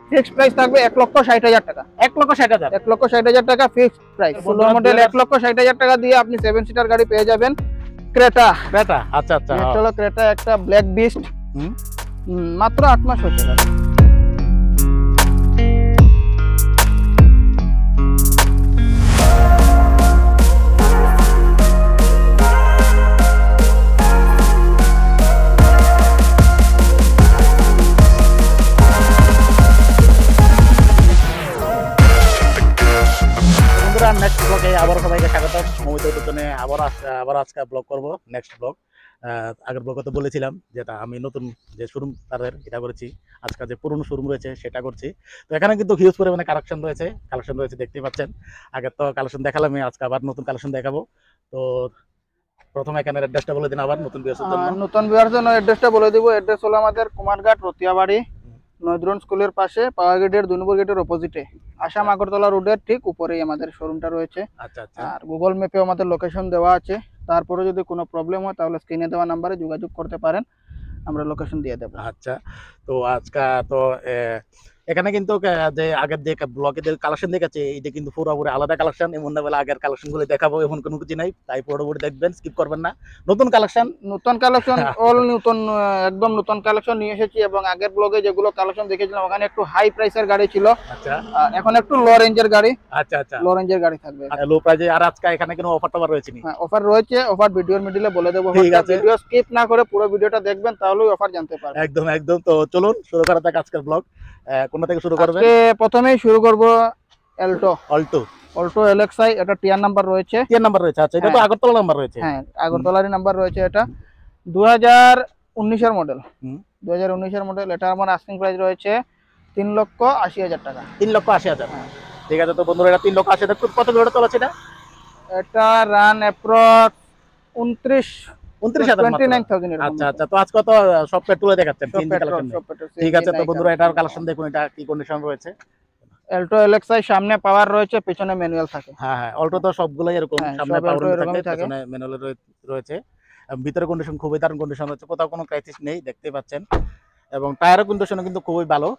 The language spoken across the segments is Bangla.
ফিক্সড প্রাইস থাকবে 1,60,000 টাকা। 1,60,000, 1,60,000 টাকা ফিক্সড প্রাইস। ফুল মডেল 1,60,000 টাকা দিয়ে আপনি 7 সিটার গাড়ি পেয়ে যাবেন। ক্রেটা, ক্রেটা, আচ্ছা আচ্ছা। নেক্সট হলো ক্রেটা, একটা ব্ল্যাক বিস্ট, হুম, মাত্র 8 মাস হয়েছে গাড়ি। বন্ধুরা নেক্সট ব্লগে আবার সবাইকে স্বাগতম। মমিত উদ্বোধনে আবার আজকে ব্লগ করব, নেক্সট ব্লগ। আগের ব্লগে তো বলেছিলাম যেটা আমি নতুন যে শোরুম তাদের এটা করেছি, আজকে যে পুরনো শোরুম রয়েছে সেটা করছি। তো এখানে কিন্তু হিউজ পরিমাণে কালেকশন রয়েছে দেখতেই পাচ্ছেন। আগে তো কালেকশন দেখালাম, আজকে আবার নতুন কালেকশন দেখাবো। তো প্রথমে এখানে অ্যাড্রেসটা বলে দিন আবার নতুন ভিউয়ার্সের জন্য। নতুন ভিউয়ার্সের জন্য অ্যাড্রেসটা বলে দিব। অ্যাড্রেস হলো আমাদের কুমারঘাট রতিয়াবাড়ি, নয়দ্রন স্কুলের পাশে, পাওয়ার গেটের 2 নম্বর গেটের অপোজিটে, আসাম আগরতলা রোডের ঠিক উপরেই আমাদের শোরুমটা রয়েছে। আচ্ছা আচ্ছা। আর গুগল ম্যাপেও আমাদের লোকেশন দেওয়া আছে। তারপরে যদি কোনো প্রবলেম হয় তাহলে স্ক্রিনে দেওয়া নাম্বারে যোগাযোগ করতে পারেন, আমরা লোকেশন দিয়ে দেবো। আচ্ছা, তো আজকে তো এখানে কিন্তু যে আগের যে ব্লকে যে কালেকশন দেখাচ্ছে এটা কিন্তু পুরোপুরি আলাদা কালেকশন। এমন না বলে আগের কালেকশন গুলো দেখাবো এমন কোনো কিছু নাই, তাই পুরোপুরি দেখবেন, স্কিপ করবেন না। নতুন কালেকশন, অল নতুন, একদম নতুন কালেকশন নিয়ে এসেছি। এবং আগের ব্লগে যেগুলো কালেকশন দেখেছিলাম ওখানে একটু হাই প্রাইসের গাড়ি ছিল। আচ্ছা এখন একটু লো রেঞ্জের গাড়ি, আচ্ছা আচ্ছা, লো রেঞ্জের গাড়ি থাকবে। লো প্রাইজে। আর আজকে এখানে কোনো অফার টফার রয়েছে নি? অফার রয়েছে, অফার ভিডিওর মিডিলে বলে দেবো। ঠিক আছে, ভিডিও স্কিপ না করে পুরো ভিডিওটা দেখবেন, তাহলেই অফার জানতে পারবেন। একদম একদম। তো চলুন শুরু করা যাক আজকের ব্লগ। কোন থেকে শুরু করবেন? আজকে প্রথমেই শুরু করব অল্টো। অল্টো, অল্টো এলএক্সআই, এটা টিআর নাম্বার রয়েছে। টিআর নাম্বার রয়েছে। আচ্ছা, এটা তো আগরতলা নাম্বার রয়েছে। হ্যাঁ, আগরতলারই নাম্বার রয়েছে। এটা 2019 এর মডেল। 2019 এর মডেল। এটা আমার আস্কিং প্রাইস রয়েছে 3,80,000 টাকা। 3,80,000। ঠিক আছে, তো বন্ধুরা এটা 3,80,000 কত কিলোমিটার চলেছে এটা? এটা রান অ্যাপ্রক্স 29,000 এরকম। আচ্ছা আচ্ছা, তো আজকে তো সব পেট্রোলে দেখাচ্ছেন সব তিন পেট্রোল, কালেকশন। সব পেট্রোল। ঠিক আছে, তো বন্ধুরা এটার কালেকশন দেখুন, এটা কি কন্ডিশন রয়েছে। অল্টো এলএক্সআই সামনে পাওয়ার রয়েছে, পেছনে ম্যানুয়াল থাকে। হ্যাঁ হ্যাঁ, অল্টো তো সবগুলাই এরকম, হ্যাঁ, সামনে সব পাওয়ার অল্টো উইন্ডো এরকমই থাকে, থাকে। পেছনে ম্যানুয়াল রয়েছে। ভিতরে কন্ডিশন খুবই দারুণ কন্ডিশন রয়েছে, কোথাও কোনো ক্রাইসিস নেই, দেখতে পাচ্ছেন। এবং টায়ারের কন্ডিশন কিন্তু খুবই ভালো।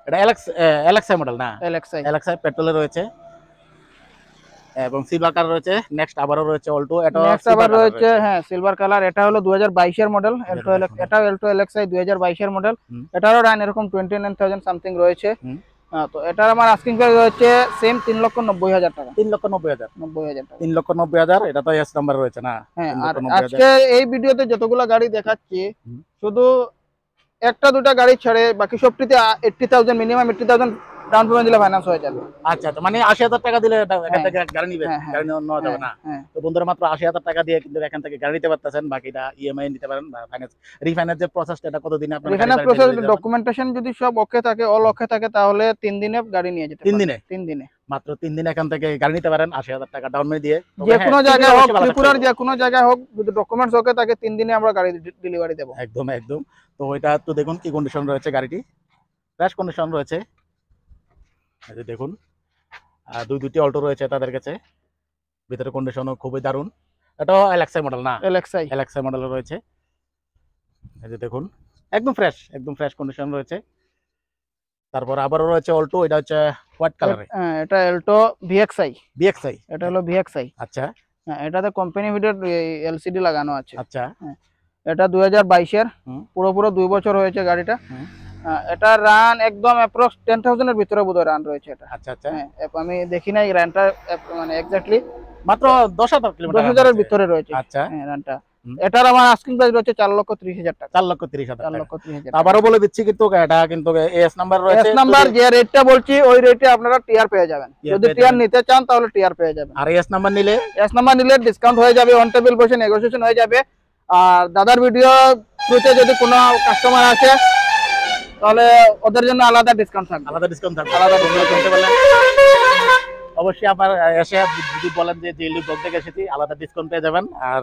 এটা এলএক্সআই মডেল না? এলএক্সআই পেট্রোলে রয়েছে এবং সিলভার কালার রয়েছে। নেক্সট আবারও রয়েছে অল্টো, এটা নেক্সট আবার রয়েছে, হ্যাঁ, সিলভার কালার। এটা হলো 2022 এর মডেল। এটা অল্টো এলএক্সআই 2022 এর মডেল। এটারও রান এরকম 29,000 সামথিং রয়েছে। তো এটার আমার আস্কিং প্রাইস রয়েছে সেম 3,90,000 টাকা। 3,90,000, 90,000 টাকা। 3,90,000। এটা তো এস নাম্বার রয়েছে না? হ্যাঁ, আর আজকে এই ভিডিওতে যতগুলো গাড়ি দেখাচ্ছি, শুধু একটা দুটা গাড়ি ছেড়ে বাকি সবটিতে 80,000, মিনিমাম 80,000 ডাউন পেমেন্ট দিলে ফাইন্যান্স হয়ে যাবে। আচ্ছা আচ্ছা, মানে 80,000 টাকা দিলে এখান থেকে গাড়ি নিবেন? গাড়ি নেওয়া যাবে না? তো বন্ধুরা মাত্র 80,000 টাকা দিয়ে কিন্তু এখান থেকে গাড়ি নিতে পারতেছেন। বাকিটা ইএমআই নিতে পারেন বা ফাইন্যান্স। রিফাইন্যান্স যে প্রসেসটা, এটা কতদিনে আপনার রিফাইন্যান্স প্রসেস, ডকুমেন্টেশন যদি সব ওকে থাকে, অল ওকে থাকে, তাহলে 3 দিনে গাড়ি নিয়ে যেতে পারেন। 3 দিনে? 3 দিনে, মাত্র 3 দিনে এখান থেকে গাড়ি নিতে পারেন 80,000 টাকা ডাউন পেমেন্ট দিয়ে। যে কোনো জায়গায় হোক, ত্রিপুরার যে কোনো জায়গায় হোক, যদি ডকুমেন্টস ওকে থাকে 3 দিনে আমরা গাড়ি ডেলিভারি দেব। একদম একদম। তো এটা তো দেখুন কি কন্ডিশন রয়েছে, গাড়িটি ফ্রেশ কন্ডিশন রয়েছে। এই যে দেখুন, দুটি অল্টো রয়েছে তাদের কাছে, ভিতরে কন্ডিশনও খুবই দারুণ। এটাও এলএক্সআই মডেল না? এলএক্সআই মডেল রয়েছে। এই যে দেখুন, একদম ফ্রেশ কন্ডিশন রয়েছে। তারপর আবারও রয়েছে অল্টো, এটা হচ্ছে হোয়াইট কালারে। এটা অল্টো ভিএক্সআই। এটা হলো ভিএক্সআই। আচ্ছা, হ্যাঁ, এটাতে কোম্পানি ভিডিও এলসিডি লাগানো আছে। আচ্ছা, এটা 2022 এর, পুরো 2 বছর হয়েছে গাড়িটা। এটা রান একদম অ্যাপ্রক্স 10,000 এর ভিতরে বোধহয় রান রয়েছে এটা। আচ্ছা আচ্ছা, আমি দেখি নাই রানটা, মানে এক্স্যাক্টলি মাত্র 10,000 কিলোমিটার, 10,000 এর ভিতরে রয়েছে। আচ্ছা, রানটা। এটার আমার আস্কিং প্রাইস রয়েছে 4,30,000 টাকা। 4,30,000। আবারও বলে দিচ্ছি কিন্তু এটা কিন্তু এস নাম্বার রয়েছে। এস নাম্বার যে রেটটা বলছি ওই রেটে আপনারা টিআর পেয়ে যাবেন। যদি টিআর নিতে চান তাহলে টিআর পেয়ে যাবেন। আর এস নাম্বার নিলে ডিসকাউন্ট হয়ে যাবে, অন টেবিল বসে নেগোসিয়েশন হয়ে যাবে। আর দাদার ভিডিও থ্রুতে যদি কোনো কাস্টমার আছে তাহলে ওদের জন্য আলাদা ডিসকাউন্ট থাকবে। অবশ্যই আপনার এসে যদি বলেন যে জেলি ব্লগ থেকে এসেছি, আলাদা ডিসকাউন্ট পেয়ে যাবেন। আর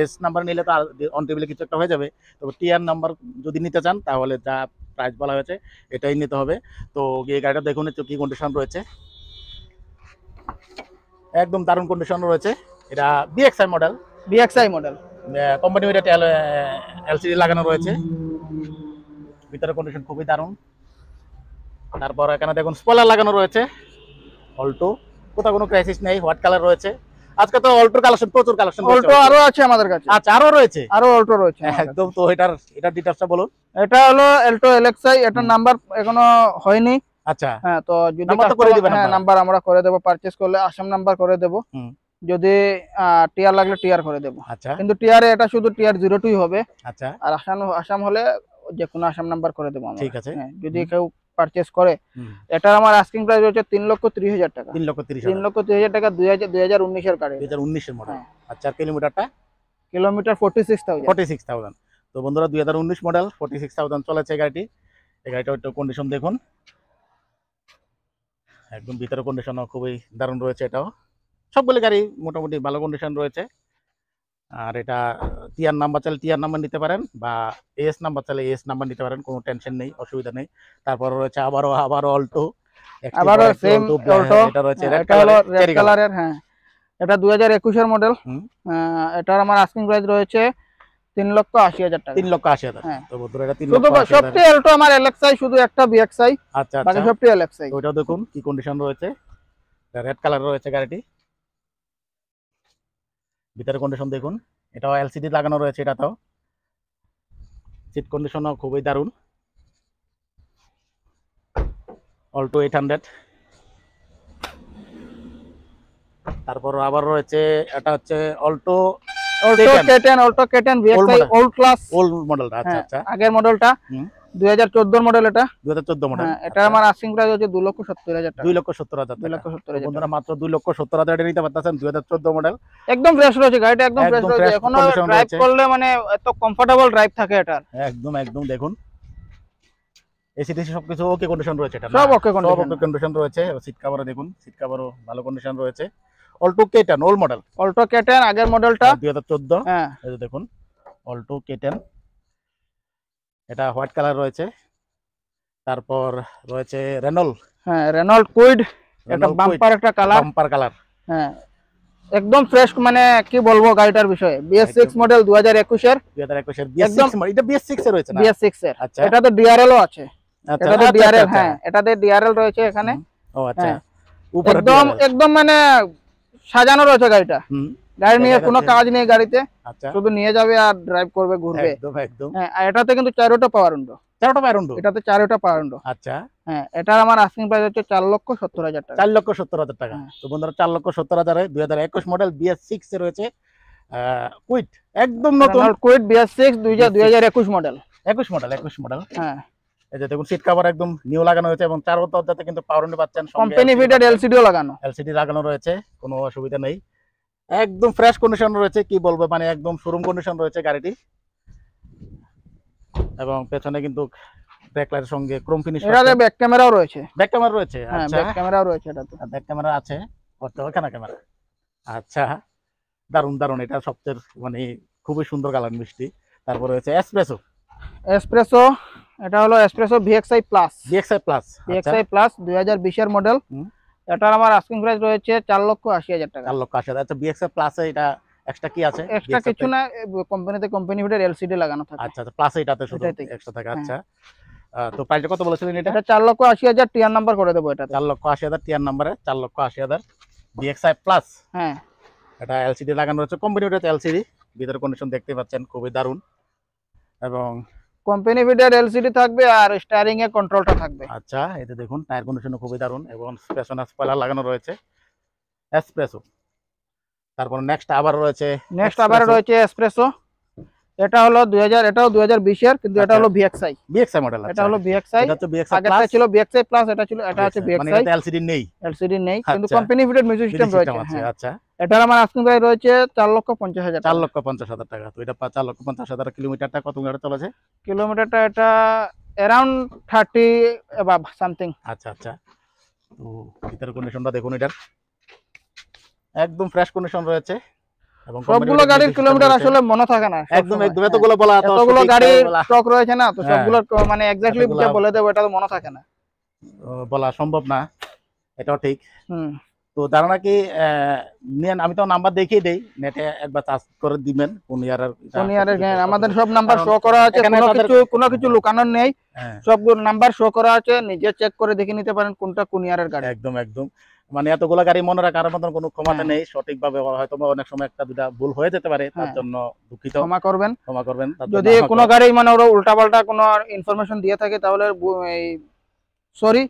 এস নাম্বার নিলে তো অন টেবিলে কিছু একটা হয়ে যাবে। তবে টিআর নাম্বার যদি নিতে চান তাহলে যা প্রাইস বলা হয়েছে এটাই নিতে হবে। তো এই গাড়িটা দেখুন কি কন্ডিশন রয়েছে, একদম দারুণ কন্ডিশন রয়েছে। এটা ভিএক্সআই মডেল। কোম্পানি এটা এলসিডি লাগানো রয়েছে, ভিতরে কন্ডিশন খুবই দারুণ। তারপর এখানে দেখুন স্পয়লার লাগানো রয়েছে অল্টো, কোথাও কোনো ক্রাইসিস নেই, হোয়াইট কালার রয়েছে। আজকে তো অল্টোর কালেকশন প্রচুর কালেকশন রয়েছে। অল্টো আরো আছে আমাদের কাছে, আচ্ছা, আরো রয়েছে, আরো অল্টো রয়েছে আমার কাছে। একদম। তো এটার ডিটেইলসটা বলুন। এটা হলো এলটো এলএক্সআই, এটার নাম্বার এখনো হয়নি। আচ্ছা, হ্যাঁ, তো যদি নাম্বার তো করে দিবেন হ্যাঁ আপনারা? নাম্বার আমরা করে দেবো, পারচেজ করলে আসাম নাম্বার করে দেবো। হুম। যদি টিআর লাগলে টিআর করে দেবো। আচ্ছা কিন্তু টিআর এটা শুধু টিআর 02 হবে, আচ্ছা, আর আসাম আসাম হলে যে কোনো আসাম নাম্বার করে দেবো আমরা। ঠিক আছে। হ্যাঁ, যদি কেউ পারচেজ করে। হুম। এটার আমার আস্কিং প্রাইস হচ্ছে 3,30,000 টাকা। 3,30,000 3,30,000 টাকা 2019 এর গাড়ি। 2019 এর মডেল। হ্যাঁ। আচ্ছা, কিলোমিটারটা কিলোমিটার 46,000। 46,000। তো বন্ধুরা 2019 মডেল, 46,000 চলেছে গাড়িটি। এই গাড়িটার একটু কন্ডিশন দেখুন, একদম ভিতরে কন্ডিশনও খুবই দারুণ রয়েছে। এটাও সবগুলো গাড়ি মোটামুটি ভালো কন্ডিশন রয়েছে। আর এটা টিআর নাম্বার চাইলে টিআর নাম্বার নিতে পারেন, বা এস নাম্বার চাইলে এস নাম্বার নিতে পারেন, কোনো টেনশন নেই, অসুবিধা নেই। তারপর রয়েছে আবারও অল্টো, আবারও সেম অল্টো। এটা রয়েছে রেড এটা হলো রেড কালার। কালারের। হ্যাঁ, এটা 2021 এর মডেল। হুম। এটার আমার আস্কিং প্রাইস রয়েছে 3,80,000 টাকা। 3,80,000। হ্যাঁ। তো বন্ধুরা এটা শুধু 3,80,000। সবচেয়ে অল্টো আমার এলএক্সআই, শুধু একটা বিএক্সআই, আচ্ছা বাকি আচ্ছা, সবটি এলএক্সআই। ওইটাও দেখুন কি কন্ডিশন রয়েছে, রেড কালার রয়েছে গাড়িটি। ভিতরে কন্ডিশন দেখুন, এটাও এলসিডি লাগানো রয়েছে। এটাতেও সিট কন্ডিশনও খুবই দারুণ। অল্টো 800। তারপর আবার রয়েছে, এটা হচ্ছে Alto Alto K ten BXI old class, old মডেলটা। আচ্ছা আচ্ছা, আগের মডেলটা। 2014 মডেল এটা। 2014 মডেল। হ্যাঁ, এটা আমার আস্কিং প্রাইস হচ্ছে 2,70,000 টাকা। 2,70,000 টাকা। 2,70,000 বন্ধুরা মাত্র 2,70,000 টাকা নিতে পারতেছেন 2014 মডেল। একদম ফ্রেশ রয়েছে গাড়িটা, একদম ফ্রেশ একদম রয়েছে। fresh এখনো condition ড্রাইভ রয়েছে। করলে মানে এত কমফোর্টেবল ড্রাইভ থাকে এটার। একদম একদম দেখুন, এসি টিসি সবকিছু ওকে কন্ডিশন রয়েছে। এটা সব ওকে কন্ডিশন, সব ওকে কন্ডিশন রয়েছে। সিট কভারও দেখুন, সিট কভারও ভালো কন্ডিশন রয়েছে। Alto K ten old model, Alto K ten আগের মডেলটা 2014। হ্যাঁ, এই যে দেখুন অল্টো কেটেন, এটা হোয়াইট কালার রয়েছে। তারপর রয়েছে রেনল্ট। হ্যাঁ, রেনল্ট কুইড, এটা বাম্পার একটা কালার। Bumper colour. হ্যাঁ, একদম ফ্রেশ, মানে কি বলবো গাড়িটার বিষয়ে। BS6 মডেল 2021 এর। 2021 এর BS6 মডেল। এটা BS6 এর রয়েছে না? BS6 এর। আচ্ছা, এটাতে ডিআরএল ও আছে। আচ্ছা, এটাতে আচ্ছা, ডিআরএল, আচ্ছা। হ্যাঁ, এটাতে ডিআরএল রয়েছে এখানে। ও আচ্ছা, হ্যাঁ। উপরে একদম DRL। একদম মানে সাজানো রয়েছে গাড়িটা। হুম, গাড়ি নিয়ে দেখা কোনো যাচ্ছে। কাজ নেই গাড়িতে, আচ্ছা, শুধু নিয়ে যাবে আর ড্রাইভ করবে, ঘুরবে। একদম একদম। হ্যাঁ, আর এটাতে কিন্তু 4টা পাওয়ার উইন্ডো। চারটা প্যারন্ডো। এটাতে 4টা পাওয়ার উইন্ডো। আচ্ছা, হ্যাঁ, এটার আমার আস্কিং প্রাইস হচ্ছে 4,70,000 টাকা। 4,70,000 টাকা। হ্যাঁ। তো বন্ধুরা 4,70,000 এ 2021 মডেল BS6 এ রয়েছে কুইট, একদম নতুন। Renault Kwid BS6 2021 model. 21 model. হ্যাঁ, এই যে দেখুন সিট কভার একদম নিউ লাগানো হয়েছে, এবং চার দরজাতে কিন্তু পাওয়ার উইন্ডো পাচ্ছেন, কোম্পানি ফিটেড এলসিডিও লাগানো। এলসিডি লাগানো রয়েছে, কোনো অসুবিধা নেই। একদম ফ্রেশ কন্ডিশন রয়েছে, কি বলবো, মানে একদম শোরুম কন্ডিশন রয়েছে গাড়িটি। এবং পেছনে কিন্তু ব্যাকলাইটের সঙ্গে ক্রোম ফিনিশ। এটাতে ব্যাক ক্যামেরাও রয়েছে। ব্যাক ক্যামেরা রয়েছে। হ্যাঁ, আচ্ছা, ব্যাক ক্যামেরাও রয়েছে এটাতে। ব্যাক ক্যামেরা আছে, ওখানে ক্যামেরা। আচ্ছা, দারুণ দারুণ। এটা সবচেয়ে মানে খুবই সুন্দর কালার, মিষ্টি। তারপর রয়েছে এসপ্রেসো। এসপ্রেসো, এটা হলো espresso VXI plus. VXI plus. VXI plus 2020 এর মডেল। হুম। এটার আমার আস্কিং প্রাইস রয়েছে 4,80,000 টাকা। 4,80,000। আচ্ছা, VXI প্লাসে এটা এক্সট্রা কি আছে? এক্সট্রা কিছু না, কোম্পানিতে কোম্পানি ফিটেড এলসিডি লাগানো থাকে। আচ্ছা আচ্ছা, প্লাসে এটাতে শুধু এটাতেই। এক্সট্রা থাকে। আচ্ছা, তো প্রাইসটা কত বলেছিলেন এটা? এটা 4,80,000 টিআর নাম্বার করে দেবো এটাতে। 4,80,000 টিআর নাম্বারে 4,80,000 VXI প্লাস। হ্যাঁ, এটা এলসিডি লাগানো রয়েছে, কোম্পানিটাতে এলসিডি। ভিতরে কন্ডিশন দেখতে পাচ্ছেন, খুবই দারুণ। এবং কোম্পানি ফিটেড এলসিডি থাকবে, আর স্টিয়ারিং এর কন্ট্রোলটা থাকবে। আচ্ছা, এতে দেখুন টায়ার কন্ডিশন খুবই দারুণ, এবং পেছনে স্পয়লার লাগানো রয়েছে এসপ্রেসো। তারপর নেক্সট আবার রয়েছে এসপ্রেসো। এটা হলো 2000, এটাও 2020 এর, কিন্তু এটা হলো VXI। VXI model. এটা হলো VXI। এটা তো VXI আগেরটা প্লাস, ছিল VXI প্লাস, এটা হচ্ছে মানে VXI। এটাতে এলসিডি নেই, এলসিডি নেই, কিন্তু আচ্ছা। কোম্পানি ফিটেড মিউজিক সিস্টেম রয়েছে। আছে। হ্যাঁ, আচ্ছা, এটার আমার আস্কিং প্রাইস রয়েছে 4,50,000 টাকা। 4,50,000 টাকা। তো এটা 4,50,000 কিলোমিটারটা কত মিটার চলেছে? কিলোমিটারটা এটা অ্যারাউন্ড 30 এবাভ সামথিং। আচ্ছা আচ্ছা, তো ভিতরের কন্ডিশনটা দেখুন, এটার একদম ফ্রেশ কন্ডিশন রয়েছে। এবং সবগুলো গাড়ির কিলোমিটার আসলে মনে থাকে না। একদম একদম, এতগুলো বলা তো এতগুলো সঠিক গাড়ির বলা, স্টক রয়েছে না, তো হ্যাঁ। সবগুলো মানে এক্স্যাক্টলি এতগুলা বলে দেবো, এটা তো মনে থাকে না। বলা সম্ভব না, এটাও ঠিক। হুম, তো যারা নাকি নেন, আমি তো নাম্বার দেখিয়ে দেই, নেটে একবার চার্জ করে দিবেন কোন ইয়ারের আমাদের সব নাম্বার শো করা আছে, এখানে কোনো কিছু লুকানোর নেই, হ্যাঁ সব নাম্বার শো করা আছে, নিজে চেক করে দেখে নিতে পারেন কোনটা কোন ইয়ারের গাড়ি। একদম একদম, মানে এতগুলো গাড়ি মনে রাখার মতন কোনো ক্ষমতা হ্যাঁ। নেই, সঠিকভাবে হয়তো বা অনেক সময় একটা দুটা ভুল হয়ে যেতে পারে, তার হ্যাঁ। জন্য দুঃখিত, ক্ষমা করবেন। ক্ষমা করবেন। তার জন্য যদি আমাকে- কোনো গাড়ি মানে ওরা উল্টাপাল্টা কোনো ইনফরমেশন দিয়ে থাকে তাহলে এই সরি।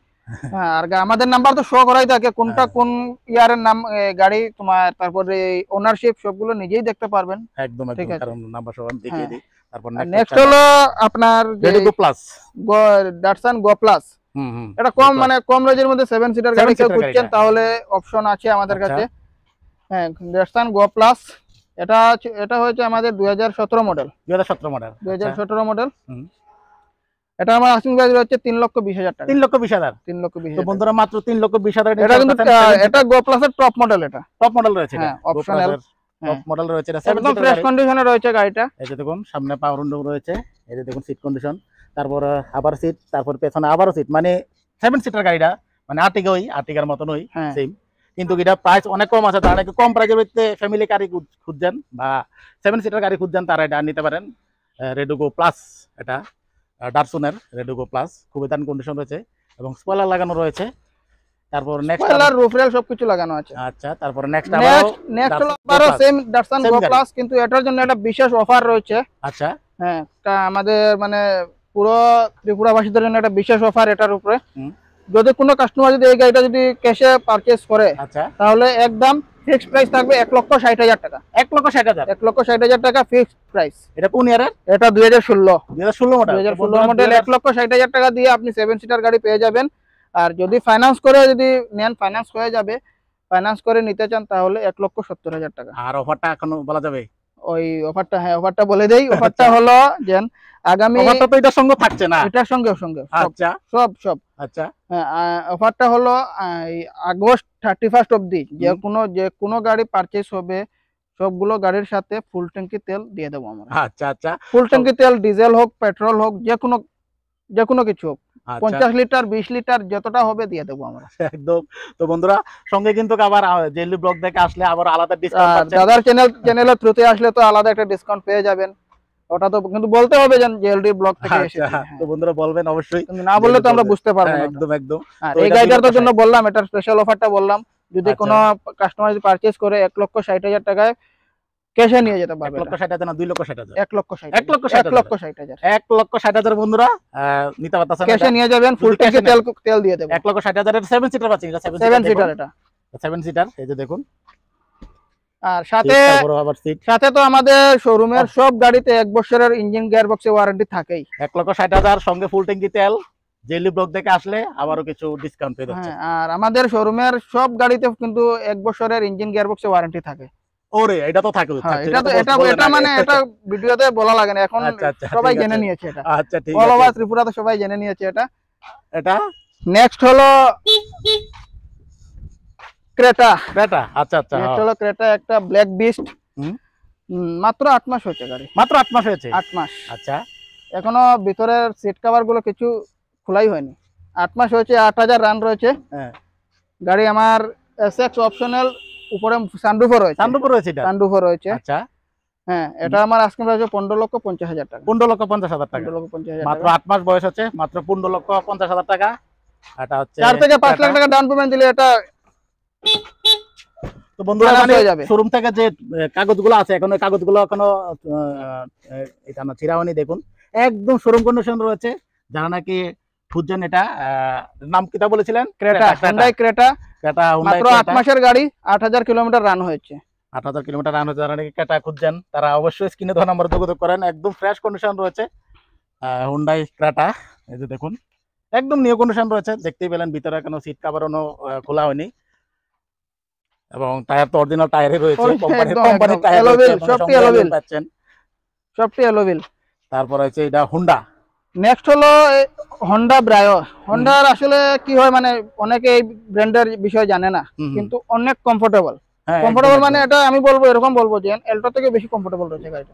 হ্যাঁ, আর আমাদের নাম্বার তো শো করাই থাকে, কোনটা হ্যাঁ। কোন ইয়ারের নাম গাড়ি তোমার, তারপরে ওনারশিপ সবগুলো নিজেই দেখতে পারবেন। একদম ঠিক একদম, আছে। কারণ নাম্বার সব আমি দেখিয়ে হ্যাঁ। দিই। তারপর নেক্সট হলো আপনার Redigo plus. Datsun go plus. হুম হুম, এটা কম মানে কম রেঞ্জের মধ্যে 7 সিটার গাড়ি কেউ খুঁজছেন তাহলে অপশন আছে আমাদের আচ্ছা। কাছে। হ্যাঁ, ডাটসান গো প্লাস। এটা হয়েছে আমাদের 2017 মডেল। 2017 মডেল। 2017 মডেল। হুম। এটা আমার আস্কিং প্রাইস হচ্ছে 3,20,000 টাকা। 3,20,000। 3,20,000 তো বন্ধুরা মাত্র 3,20,000 এটা কিন্তু এটা গো প্লাসের টপ মডেল। এটা টপ মডেল রয়েছে, হ্যাঁ, অপশনাল। টপ মডেল রয়েছে, এটা একদম ফ্রেশ কন্ডিশনে রয়েছে গাড়িটা। এই যে দেখুন সামনে পাওয়ার উইন্ডো রয়েছে, এই যে দেখুন সিট কন্ডিশন, তারপর আবার সিট, তারপর পেছনে আবারও সিট, মানে 7 সিটার গাড়িটা, মানে আর্টিগার মতনই হ্যাঁ। সেম, কিন্তু এটা প্রাইস অনেক কম আছে। তারা নাকি কম প্রাইসের ভিত্তিতে ফ্যামিলি গাড়ি খুঁজছেন বা 7 সিটার গাড়ি খুঁজছেন, তারা এটা নিতে পারেন। রেডুগো প্লাস, এটা ডারসনের রেডুগো প্লাস, খুবই দারুণ কন্ডিশন রয়েছে এবং স্পয়লার লাগানো রয়েছে। তারপর নেক্সট স্পয়লার রুফ রেল সবকিছু লাগানো আছে। আচ্ছা, তারপর নেক্সট হলো আবারও সেম ডাটসান গো প্লাস, কিন্তু এটার জন্য একটা বিশেষ অফার রয়েছে। আচ্ছা। হ্যাঁ, এটা আমাদের মানে পুরো ত্রিপুরাবাসীদের জন্য একটা বিশেষ অফার এটার উপরে। যদি কোনো কাস্টমার যদি এই গাড়িটা যদি ক্যাশে পারচেজ করে, আচ্ছা, তাহলে একদম ফিক্সড প্রাইস থাকবে 1,60,000 টাকা। 1,60,000। 1,60,000 টাকা ফিক্সড প্রাইস। এটা কোন ইয়ারের? এটা 2016 মডেল। 2016 মডেল। 1,60,000 টাকা দিয়ে আপনি 7 সিটার গাড়ি পেয়ে যাবেন। আর যদি ফাইন্যান্স করে যদি নেন, ফাইন্যান্স হয়ে যাবে। ফাইন্যান্স করে নিতে চান তাহলে 1,70,000 টাকা। আর অফারটা এখনো বলা যাবে? ওই অফারটা, হ্যাঁ অফারটা বলে দেই। অফারটা হলো যে আগামী, অফারটা তো এটার সঙ্গে থাকছে না? এটার সঙ্গে আচ্ছা সব। আচ্ছা। হ্যাঁ, অফারটা হলো আগস্ট 31 অবধি যে কোনো গাড়ি পারচেজ হবে সবগুলো গাড়ির সাথে ফুল ট্যাঙ্কি তেল দিয়ে দেবো আমরা। আচ্ছা আচ্ছা, ফুল ট্যাঙ্কি তেল, ডিজেল হোক পেট্রোল হোক, যে কোনো কিছু হোক, 50 লিটার 20 লিটার যতটা হবে দিয়ে দেবো আমরা একদম। তো বন্ধুরা সঙ্গে কিন্তু আবার জেলি ব্লগ দেখে আসলে আবার আলাদা ডিসকাউন্ট পাচ্ছেন। দাদার চ্যানেলের থ্রুতে আসলে তো আলাদা একটা ডিসকাউন্ট পেয়ে যাবেন। ওটা তো কিন্তু বলতে হবে যে জেএলডি ব্লগ থেকে এসেছে। তো বন্ধুরা বলবেন অবশ্যই, কিন্তু না বললে তো আমরা বুঝতে পারবো না। একদম একদম। আর এই গাড়িটার জন্য বললাম, এটার স্পেশাল অফারটা বললাম, যদি কোনো কাস্টমার যদি পারচেজ করে 1,60,000 টাকায় ক্যাশে নিয়ে যেতে পারবে। 1,60,000 না 2,60,000? 1,60,000। 1,60,000 বন্ধুরা নিতে পারতেছেন, ক্যাশে নিয়ে যাবেন, ফুল ট্যাঙ্কি তেল দিয়ে দেব। 1,60,000 এর 7 সিটার পাচ্ছেন। এটা 7 সিটার, এটা 7 সিটার। এই যে দেখুন, আর সাথে তো আমাদের শোরুমের সব গাড়িতে 1 বছরের ইঞ্জিন গিয়ারবক্সে ওয়ারেন্টি থাকেই। 1,60,000 সঙ্গে ফুল ট্যাঙ্কি তেল, জেলি ব্লক দেখে আসলে আবারও কিছু ডিসকাউন্ট পেয়ে যাচ্ছে। আর আমাদের শোরুমের সব গাড়িতে কিন্তু 1 বছরের ইঞ্জিন গিয়ারবক্সে ওয়ারেন্টি থাকে। ওরে এটা তো থাকে, এটা মানে এটা ভিডিওতে বলা লাগে না, এখন সবাই জেনে নিয়েছে এটা। আচ্ছা ঠিক অল আছে, ওভার ত্রিপুরাতে সবাই জেনে নিয়েছে এটা। এটা নেক্সট হলো ক্রেটা। আচ্ছা আচ্ছা, নেক্সট হলো ক্রেটা, একটা ব্ল্যাক বিস্ট। মাত্র 8 মাস হয়েছে গাড়ি। মাত্র 8 মাস হয়েছে? 8 মাস। আচ্ছা, এখনো ভিতরের সিট কভার গুলো কিছু খোলাই হয়নি। 8 মাস হয়েছে, 8,000 রান রয়েছে। হ্যাঁ, গাড়ি আমার এসএক্স অপশনাল, উপরে সানরুফও রয়েছে। সানরুফও রয়েছে। আচ্ছা, হ্যাঁ, এটা আমার আজকে প্রাইস 15,50,000 টাকা। 15,50,000 টাকা। 15,50,000 মাত্র 8 মাস বয়স হচ্ছে, মাত্র 15,50,000 টাকা। এটা হচ্ছে 4 থেকে 5 লাখ টাকা ডাউন পেমেন্ট দিলে এটা। তো বন্ধুরা মানে শোরুম থেকে যে কাগজগুলো আছে, এখন ওই কাগজগুলো এখনো এটা না ছিঁড়া হয়নি। দেখুন একদম শোরুম কন্ডিশন রয়েছে। যারা নাকি খুঁজছেন, এটা নাম কিটা বলেছিলেন? Creta, Hyundai Creta. মাত্র 8 মাসের গাড়ি, 8,000 কিলোমিটার রান হয়েছে। 8,000 কিলোমিটার রান হয়েছে। যারা নাকি ক্রেটা খুঁজছেন তারা অবশ্যই স্ক্রিনে দেওয়া নাম্বারে যোগাযোগ করেন। একদম ফ্রেশ কন্ডিশন রয়েছে হুন্ডাই ক্রেটা। এই যে দেখুন একদম নিউ কন্ডিশন রয়েছে, দেখতেই পেলেন। ভিতরে কোনো সিট কভারও খোলা হয়নি এবং টায়ার তো অরিজিনাল টায়ারই রয়েছে, কোম্পানির টায়ার পাচ্ছেন, সবটি এলোভিল। তারপর হচ্ছে এটা হোন্ডা। নেক্সট হলো হোন্ডা ব্রায়ো। হোন্ডার আসলে কি হয়, মানে অনেকে এই ব্র্যান্ডের বিষয় জানে না, কিন্তু অনেক কমফোর্টেবল। মানে এটা আমি বলবো, এরকম বলবো যে এল্টো থেকে বেশি কমফোর্টেবল রয়েছে গাড়িটা।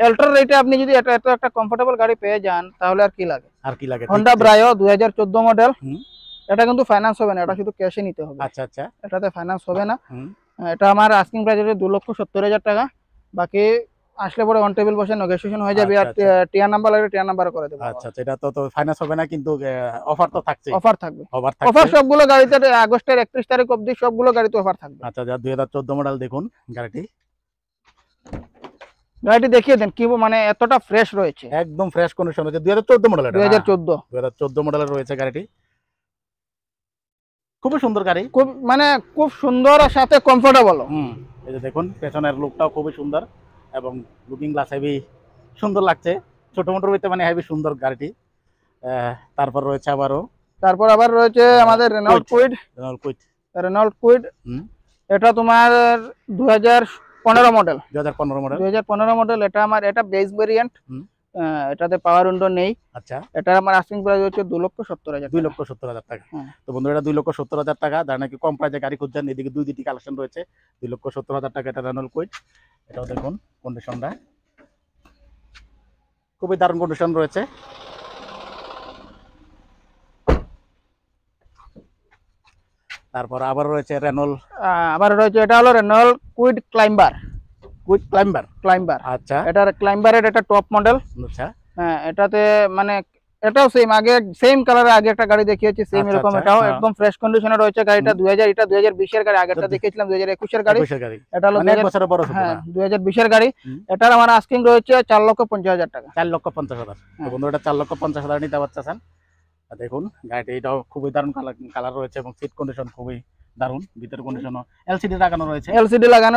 এল্টোর রেটে আপনি যদি এটা একটা কমফোর্টেবল গাড়ি পেয়ে যান তাহলে আর কি লাগে। Honda Brio 2014 model. এটা কিন্তু ফাইন্যান্স হবে না, এটা শুধু ক্যাশে নিতে হবে। আচ্ছা আচ্ছা। এটাতে ফাইন্যান্স হবে না। হুম। এটা আমার আস্কিং প্রাইস হচ্ছে 2,70,000 টাকা। বাকি আসলে পরে অন টেবিল বসে নেগোসিয়েশন হয়ে যাবে। আর আচ্ছা আচ্ছা টিয়ার নাম্বার লাগলে টিয়ার নাম্বার করে দেবো। আচ্ছা আচ্ছা, এটা তো ফাইন্যান্স হবে না, কিন্তু অফার তো থাকছে। অফার থাকবে, অফার অফার থাকছে। সবগুলো গাড়িতে আগস্টের 31 তারিখ অবধি সবগুলো গাড়িতে অফার থাকবে। আচ্ছা, যা 2014 মডেল দেখুন গাড়িটি, গাড়িটি দেখিয়ে দেন কি মানে এতটা ফ্রেশ রয়েছে। একদম ফ্রেশ কন্ডিশন রয়েছে। 2014 মডেল, এটা 2014 2014 মডেলের রয়েছে গাড়িটি। খুবই সুন্দর গাড়ি, খুব মানে খুব সুন্দর আর সাথে কমফোর্টেবল। এই যে দেখুন পেছনের লুকটাও খুবই সুন্দর এবং লুকিং গ্লাস হেভি সুন্দর লাগছে। ছোট মোটর হইতে মানে হেভি সুন্দর গাড়িটি। তারপর রয়েছে তারপর আবার রয়েছে আমাদের রেনল্ট কুইড। রেনল্ট কুইড এটা তোমার 2015 মডেল। 2015 মডেল। এটা আমার এটা বেস ভেরিয়েন্ট। এটাতে পাওয়ার উইন্ডো নেই। আচ্ছা, এটা আমার আস্কিং প্রাইস হচ্ছে 2,70,000। 2,70,000 টাকা। তো বন্ধুরা 2,70,000 টাকা, যারা নাকি কম প্রাইসে গাড়ি খুঁজছেন, এদিকে দুটি কালেকশন রয়েছে। 2,70,000 টাকা এটা রেনল্ট কুইড। এটাও দেখুন কন্ডিশনটা খুবই দারুণ কন্ডিশন রয়েছে। তারপর আবার রয়েছে এটা হলো রেনল্ট কুইড ক্লাইম্বার। আচ্ছা, এটার ক্লাইম্বারের এটা টপ মডেল। আচ্ছা, হ্যাঁ, এটাতে মানে এটাও সেম, আগে সেম কালারে আগে একটা গাড়ি দেখিয়েছি সেম এরকম। এটাও একদম ফ্রেশ কন্ডিশনে রয়েছে গাড়িটা। 2020 এর গাড়ি, আগেরটা দেখিয়েছিলাম 2021 এর গাড়ি। এটা হলো 2020 এর গাড়ি। এটার আমার আস্কিং রয়েছে 4,50,000 টাকা। 4,50,000। তো বন্ধুরা 4,50,000 নিতে পারতেছেন। দেখুন গাড়িটা, এটাও খুবই দারুণ কালার রয়েছে এবং সিট কন্ডিশন খুবই দারুণ। ভিতরের কন্ডিশনও এলসিডি লাগানো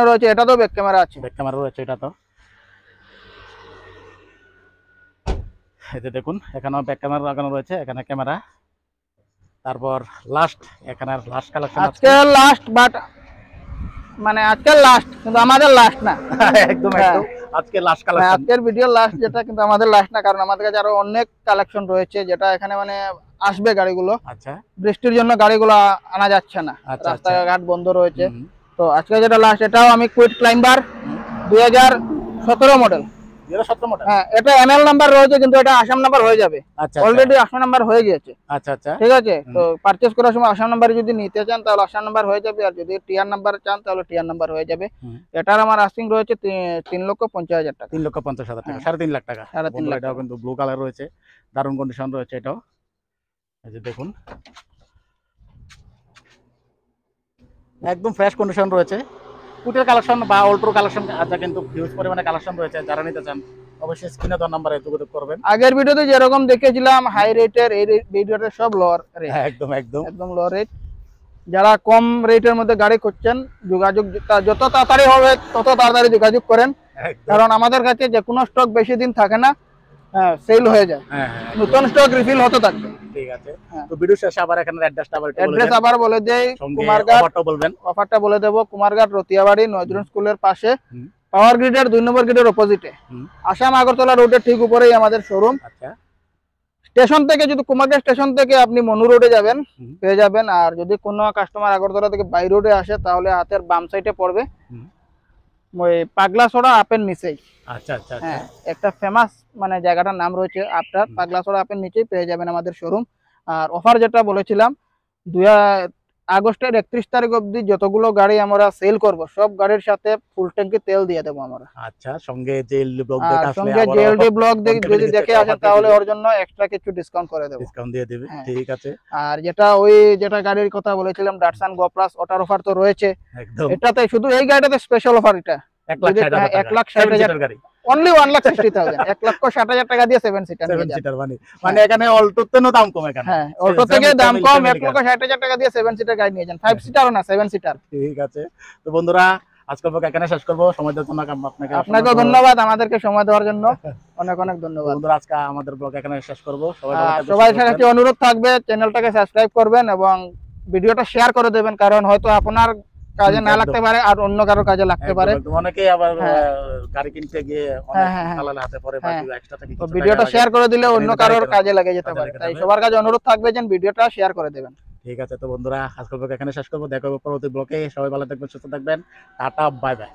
রয়েছে। এটা তো ব্যাক ক্যামেরা আছে। এটা তো এই যে দেখুন এখানেও ব্যাক ক্যামেরা লাগানো রয়েছে, এখানে ক্যামেরা। তারপর এখানে লাস্ট কালেকশন আজকে লাস্ট, বাট মানে আজকে লাস্ট কিন্তু আমাদের লাস্ট না। একদম আজকে লাস্ট কালেকশন, আজকের ভিডিও লাস্ট যেটা, কিন্তু আমাদের লাস্ট না, কারণ আমাদের কাছে আরো অনেক কালেকশন রয়েছে যেটা এখানে মানে আসবে গাড়িগুলো। আচ্ছা, বৃষ্টির জন্য গাড়িগুলো আনা যাচ্ছে না, রাস্তাঘাট বন্ধ রয়েছে। তো আজকে যেটা লাস্ট, এটাও আমি কুইড ক্লাইম্বার 2017 মডেল। হ্যাঁ, এটা এমএল নাম্বার রয়েছে কিন্তু এটা আসাম নাম্বার হয়ে যাবে। অলরেডি আসাম নাম্বার হয়ে গিয়েছে। আচ্ছা আচ্ছা, ঠিক আছে। তো পারচেজ করার সময় আসাম নাম্বার যদি নিতে চান তাহলে আসাম নাম্বার হয়ে যাবে, আর যদি টিআর নাম্বার চান তাহলে টিআর নাম্বার হয়ে যাবে। এটার আমার আস্কিং রয়েছে 3,50,000 টাকা। 3,50,000 টাকা, 3.5 লাখ টাকা। 3.5 লাখ। এটাও কিন্তু ব্লু কালার রয়েছে, দারুণ কন্ডিশন রয়েছে। এটাও এই যে দেখুন একদম ফ্রেশ কন্ডিশন রয়েছে। কুটের কালেকশন বা অল্টোর কালেকশন আচ্ছা, কিন্তু হিউজ পরিমাণে কালেকশন রয়েছে। যারা নিতে চান অবশ্যই স্ক্রিনে দেওয়া নাম্বারে যোগাযোগ করবেন। আগের ভিডিওতে যেরকম দেখেছিলাম হাই রেটের, এই ভিডিওতে সব লোয়ার রেট। একদম লো রেট। যারা কম রেটের মধ্যে গাড়ি করছেন, যোগাযোগ যত তাড়াতাড়ি হবে তত তাড়াতাড়ি যোগাযোগ করেন, কারণ আমাদের কাছে যে কোনো স্টক বেশি দিন থাকে না, সেল হয়ে যায়। নতুন স্টক রিফিল হতে থাকবে। ঠিক আছে। তো ভিডিও শেষে আবার এখানে অ্যাড্রেস আবার বলে দেই। কুমারঘাট, অফারটা বলে দেব। কুমারঘাট রতিয়াবাড়ি নজরুল স্কুলের পাশে, পাওয়ার গ্রিডের 2 নম্বর গেটের অপোজিটে, আসাম আগরতলা রোডের ঠিক উপরেই আমাদের শোরুম। আচ্ছা, স্টেশন থেকে যদি কুমারঘাট স্টেশন থেকে আপনি মনু রোডে যাবেন পেয়ে যাবেন। আর যদি কোনো কাস্টমার আগরতলা থেকে বাই রোডে আসে তাহলে হাতের বাম সাইডে পড়বে, ওই পাগলাছড়া আপের নিচেই। আচ্ছা আচ্ছা, হ্যাঁ, একটা ফেমাস মানে জায়গাটার নাম রয়েছে আপনার পাগলাছড়া আপের নিচেই পেয়ে যাবেন আমাদের শোরুম। আর অফার যেটা বলেছিলাম, 2 আগস্টের 31 তারিখ অবধি যতগুলো গাড়ি আমরা সেল করব সব গাড়ির সাথে ফুল ট্যাঙ্কি তেল দিয়ে দেবো আমরা। আচ্ছা, সঙ্গে জেএলডি ব্লক দেখে আসলে সঙ্গে জেএলডি ব্লক যদি দেখে আসেন তাহলে ওর জন্য এক্সট্রা কিছু ডিসকাউন্ট করে দেব। ডিসকাউন্ট দিয়ে দিবে। ঠিক আছে। আর যেটা গাড়ির কথা বলেছিলাম ডাটসান গো প্লাস, ওটার অফার তো রয়েছে একদম। এটাতে শুধু এই গাড়িটাতে স্পেশাল অফার। এটা 1,60,000 গাড়ি, অনলি 1,60,000, 1,60,000 টাকা দিয়ে 7 সিটার মানে এখানে অল্টোতে নো দাম কম। এখানে হ্যাঁ, অল্টো থেকে দাম কম। 1,60,000 টাকা দিয়ে 7 সিটার গাড়ি নিয়ে যান। 5 সিটারও না, 7 সিটার। ঠিক আছে। তো বন্ধুরা আজকের ব্লগ এখানে শেষ করব। সময় দেওয়ার জন্য আপনাকে ধন্যবাদ, আমাদেরকে সময় দেওয়ার জন্য অনেক অনেক ধন্যবাদ। বন্ধুরা আজকে আমাদের ব্লগ এখানে শেষ করব। সবাই কাছে অনুরোধ থাকবে চ্যানেলটাকে সাবস্ক্রাইব করবেন এবং ভিডিওটা শেয়ার করে দেবেন, কারণ হয়তো আপনার কাজে না লাগতে পারে আর অন্য কারো কাজে লাগতে পারে। অনেকেই আবার গাড়ি কিনতে গিয়ে অনেক দালাল হাতে পড়ে, বা এক্সট্রা থেকে ভিডিওটা শেয়ার করে দিলে অন্য কারোর কাজে লাগে যেতে পারে। তাই সবার কাছে অনুরোধ থাকবে যেন ভিডিওটা শেয়ার করে দেবেন। ঠিক আছে। তো বন্ধুরা আজকের ব্লগ এখানে শেষ করব। দেখা হবে পরবর্তী ব্লগে। সবাই ভালো থাকবেন, সুস্থ থাকবেন। Tata, bye bye.